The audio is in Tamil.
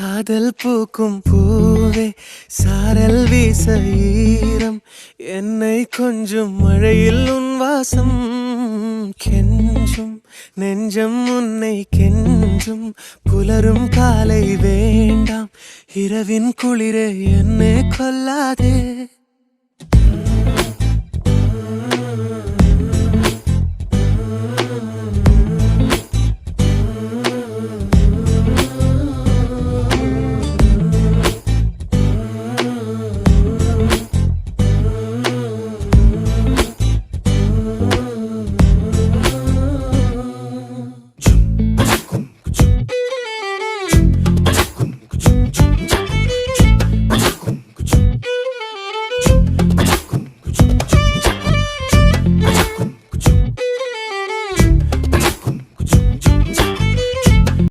காதல் பூக்கும் பூவே சாரல் வீச ஈரம் என்னை கொஞ்சம் மழையில் உன் வாசம் கெஞ்சும் நெஞ்சம் உன்னை கெஞ்சும் புலரும் காலை வேண்டாம் இரவின் குளிரே என்னை கொல்லாதே